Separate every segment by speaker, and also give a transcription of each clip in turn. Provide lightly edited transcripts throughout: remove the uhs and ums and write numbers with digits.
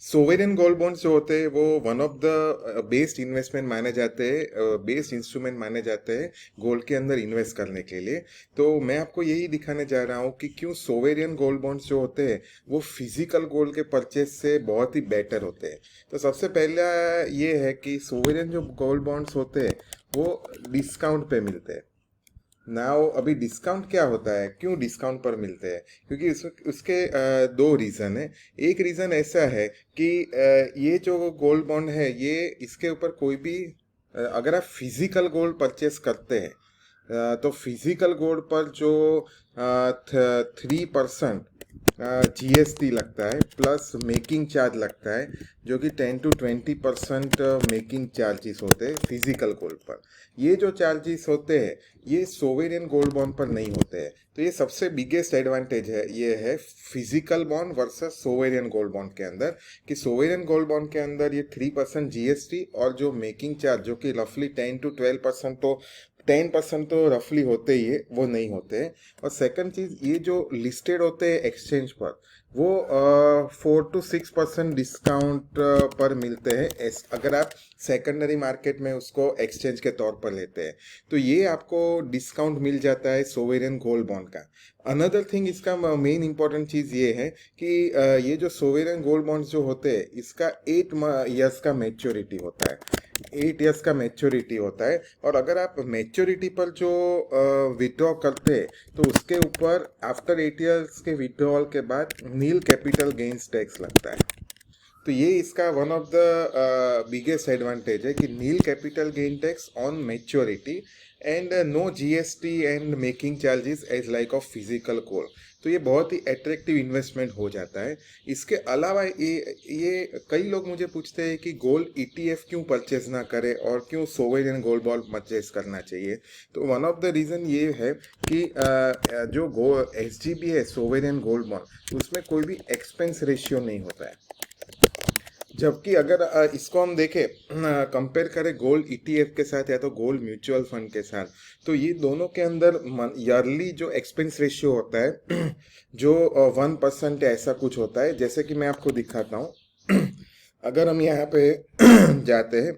Speaker 1: Sovereign gold bonds जो होते हैं वो one of the best investment माने जाते हैं, बेस्ट इंस्ट्रूमेंट माने जाते हैं गोल्ड के अंदर इन्वेस्ट करने के लिए। तो मैं आपको यही दिखाने जा रहा हूँ कि क्यों सोवेरियन गोल्ड बॉन्ड्स जो होते हैं वो फिजिकल गोल्ड के परचेज से बहुत ही बेटर होते हैं। तो सबसे पहला ये है कि सोवेरियन जो गोल्ड बॉन्ड्स होते हैं वो डिस्काउंट पे मिलते हैं। नाउ अभी डिस्काउंट क्या होता है, क्यों डिस्काउंट पर मिलते हैं? क्योंकि उसके दो रीज़न है। एक रीज़न ऐसा है कि ये जो गोल्ड बॉन्ड है ये इसके ऊपर कोई भी अगर आप फिजिकल गोल्ड परचेस करते हैं तो फिजिकल गोल्ड पर जो 3% जीएसटी लगता है प्लस मेकिंग चार्ज लगता है, जो कि 10 to 20% मेकिंग चार्जेस होते हैं फिजिकल गोल्ड पर। ये जो चार्जेस होते हैं ये सोवेरियन गोल्ड बॉन्ड पर नहीं होते हैं। तो ये सबसे बिगेस्ट एडवांटेज है, ये है physical bond versus sovereign gold bond के अंदर, कि सोवेरियन गोल्ड बॉन्ड के अंदर ये 3% जीएसटी और जो मेकिंग चार्ज जो कि रफली 10 to 12%, तो 10% तो रफली होते ही है, वो नहीं होते हैं। और सेकंड चीज़, ये जो लिस्टेड होते हैं एक्सचेंज पर वो 4 to 6% डिस्काउंट पर मिलते हैं अगर आप सेकेंडरी मार्केट में उसको एक्सचेंज के तौर पर लेते हैं। तो ये आपको डिस्काउंट मिल जाता है सोवेरियन गोल्ड बॉन्ड का। अनदर थिंग, इसका मेन इंपॉर्टेंट चीज़ ये है कि ये जो सोवेरियन गोल्ड बॉन्ड्स जो होते हैं इसका 8 years का मैच्योरिटी होता है। 8 years का मैच्योरिटी होता है, और अगर आप मैच्योरिटी पर जो विड्रॉ करते हैं तो उसके ऊपर आफ्टर 8 years के विड्रॉल के बाद नील कैपिटल गेन्स टैक्स लगता है। तो ये इसका one of the biggest advantage है कि nil capital gain tax on maturity and no GST and making charges as like of physical gold. तो ये बहुत ही अट्रैक्टिव इन्वेस्टमेंट हो जाता है। इसके अलावा ये कई लोग मुझे पूछते हैं कि गोल्ड ईटीएफ क्यों परचेज ना करें और क्यों सोवेरियन गोल्ड बॉन्ड परचेज करना चाहिए। तो वन ऑफ द रीज़न ये है कि जो एसजीबी है सोवेरियन गोल्ड बॉन्ड, उसमें कोई भी एक्सपेंस रेशियो नहीं होता है। जबकि अगर इसको हम देखें, कंपेयर करें गोल्ड ईटीएफ के साथ या तो गोल्ड म्यूचुअल फंड के साथ, तो ये दोनों के अंदर ईयरली जो एक्सपेंस रेशियो होता है जो 1% ऐसा कुछ होता है। जैसे कि मैं आपको दिखाता हूँ। अगर हम यहाँ पे जाते हैं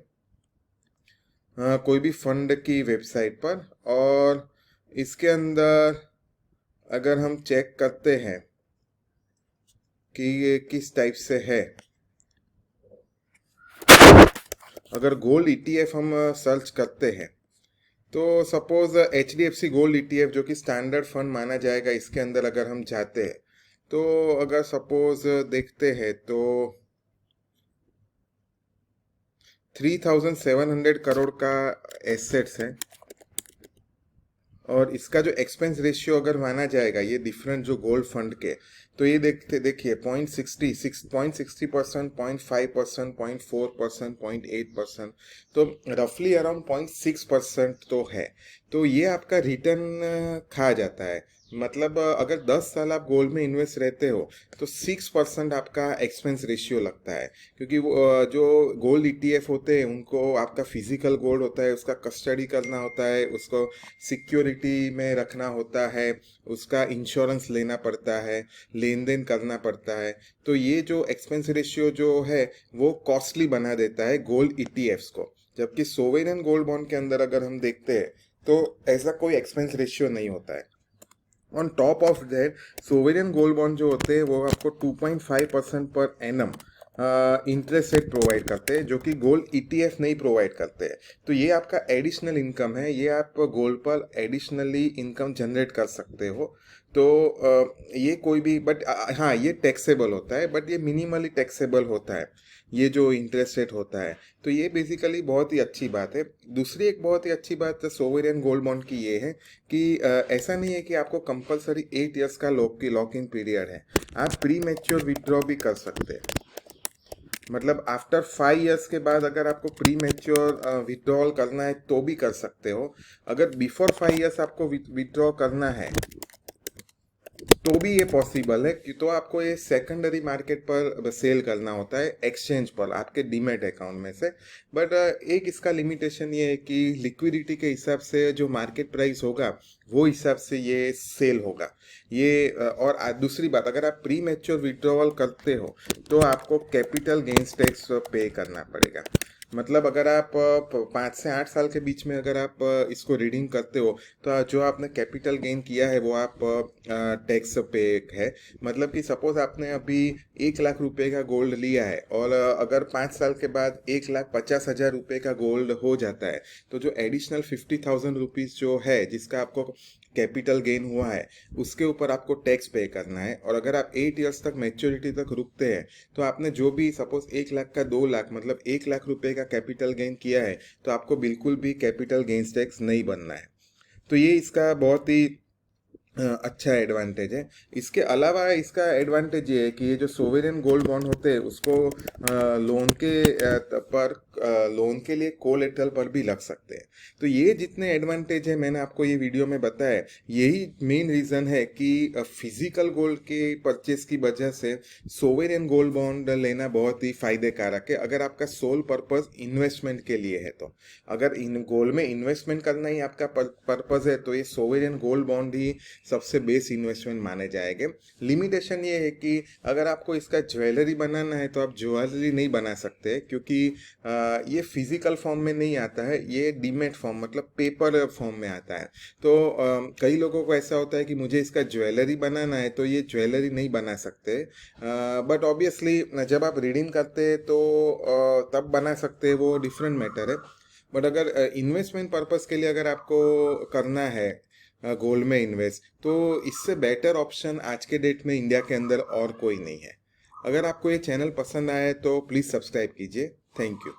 Speaker 1: कोई भी फंड की वेबसाइट पर, और इसके अंदर अगर हम चेक करते हैं कि ये किस टाइप से है, अगर गोल्ड ईटीएफ हम सर्च करते हैं तो सपोज एचडीएफसी गोल्ड ईटीएफ जो कि स्टैंडर्ड फंड माना जाएगा, इसके अंदर अगर हम जाते हैं तो अगर सपोज देखते हैं तो 3700 करोड़ का एसेट्स है, और इसका जो एक्सपेंस रेशियो अगर माना जाएगा ये डिफरेंट जो गोल्ड फंड के, तो ये देखिए 0.60% 0.5%, 0.4%, 0.8%, तो रफली अराउंड 0.6% तो है। तो ये आपका रिटर्न खा जाता है। मतलब अगर 10 साल आप गोल्ड में इन्वेस्ट रहते हो तो 6% आपका एक्सपेंस रेशियो लगता है, क्योंकि वो जो गोल्ड ईटीएफ होते हैं उनको आपका फिजिकल गोल्ड होता है उसका कस्टडी करना होता है, उसको सिक्योरिटी में रखना होता है, उसका इंश्योरेंस लेना पड़ता है, लेन देन करना पड़ता है। तो ये जो एक्सपेंस रेशियो जो है वो कॉस्टली बना देता है गोल्ड ईटीएफ्स को। जबकि सोवेरियन गोल्ड बॉन्ड के अंदर अगर हम देखते हैं तो ऐसा कोई एक्सपेंस रेशियो नहीं होता है। On top of that sovereign gold bond जो होते हैं वो आपको 2.5% per annum interest rate provide करते हैं, जो कि गोल्ड ईटीएफ नहीं प्रोवाइड करते हैं। तो ये आपका एडिशनल इनकम है, ये आप गोल्ड पर एडिशनली इनकम जनरेट कर सकते हो। तो ये कोई भी, बट हाँ ये टैक्सेबल होता है, बट ये मिनिमली टैक्सेबल होता है ये जो इंटरेस्ट रेट होता है। तो ये बेसिकली बहुत ही अच्छी बात है। दूसरी एक बहुत ही अच्छी बात सोवेरियन गोल्ड बॉन्ड की ये है कि ऐसा नहीं है कि आपको कंपलसरी 8 years का लॉक इन पीरियड है। आप प्री मैच्योर विड्रॉ भी कर सकते हैं। मतलब आफ्टर 5 years के बाद अगर आपको प्री मैच्योर विड्रॉल करना है तो भी कर सकते हो। अगर बिफोर 5 years आपको विड्रॉ करना है तो भी ये पॉसिबल है कि तो आपको ये सेकेंडरी मार्केट पर सेल करना होता है, एक्सचेंज पर आपके डीमैट अकाउंट में से। बट एक इसका लिमिटेशन ये है कि लिक्विडिटी के हिसाब से जो मार्केट प्राइस होगा वो हिसाब से ये सेल होगा ये। और दूसरी बात, अगर आप प्री मैच्योर विड्रॉवल करते हो तो आपको कैपिटल गेन्स टैक्स पे करना पड़ेगा। मतलब अगर आप 5 से 8 साल के बीच में अगर आप इसको रीडिंग करते हो तो जो आपने कैपिटल गेन किया है वो आप टैक्स पे है। मतलब कि सपोज आपने अभी 1 लाख रुपए का गोल्ड लिया है और अगर 5 साल के बाद 1,50,000 रुपए का गोल्ड हो जाता है तो जो एडिशनल 50,000 रुपीज जो है जिसका आपको कैपिटल गेन हुआ है उसके ऊपर आपको टैक्स पे करना है। और अगर आप 8 इयर्स तक मैच्योरिटी तक रुकते हैं तो आपने जो भी सपोज 1 लाख का 2 लाख मतलब 1 लाख रुपए का कैपिटल गेन किया है तो आपको बिल्कुल भी कैपिटल गेन्स टैक्स नहीं बनना है। तो ये इसका बहुत ही अच्छा एडवांटेज है। इसके अलावा इसका एडवांटेज ये है कि ये जो सोवेरियन गोल्ड बॉन्ड होते हैं उसको लोन के लोन के लिए कोलेटरल पर भी लग सकते हैं। तो ये जितने एडवांटेज है मैंने आपको ये वीडियो में बताया, यही मेन रीज़न है कि फिजिकल गोल्ड के परचेस की वजह से सोवेरियन गोल्ड बॉन्ड लेना बहुत ही फायदे कारक है अगर आपका सोल पर्पस इन्वेस्टमेंट के लिए है। तो अगर इन गोल्ड में इन्वेस्टमेंट करना ही आपका पर्पस है तो ये सोवेरियन गोल्ड बॉन्ड ही सबसे बेस्ट इन्वेस्टमेंट माने जाएंगे। लिमिटेशन ये है कि अगर आपको इसका ज्वेलरी बनाना है तो आप ज्वेलरी नहीं बना सकते क्योंकि ये फिजिकल फॉर्म में नहीं आता है, ये डीमेट फॉर्म मतलब पेपर फॉर्म में आता है। तो कई लोगों को ऐसा होता है कि मुझे इसका ज्वेलरी बनाना है तो ये ज्वेलरी नहीं बना सकते। बट ऑब्वियसली जब आप रीडिंग करते हैं तो तब बना सकते हैं, वो डिफरेंट मैटर है। बट अगर इन्वेस्टमेंट पर्पस के लिए अगर आपको करना है गोल्ड में इन्वेस्ट तो इससे बेटर ऑप्शन आज के डेट में इंडिया के अंदर और कोई नहीं है। अगर आपको ये चैनल पसंद आए तो प्लीज़ सब्सक्राइब कीजिए। Thank you.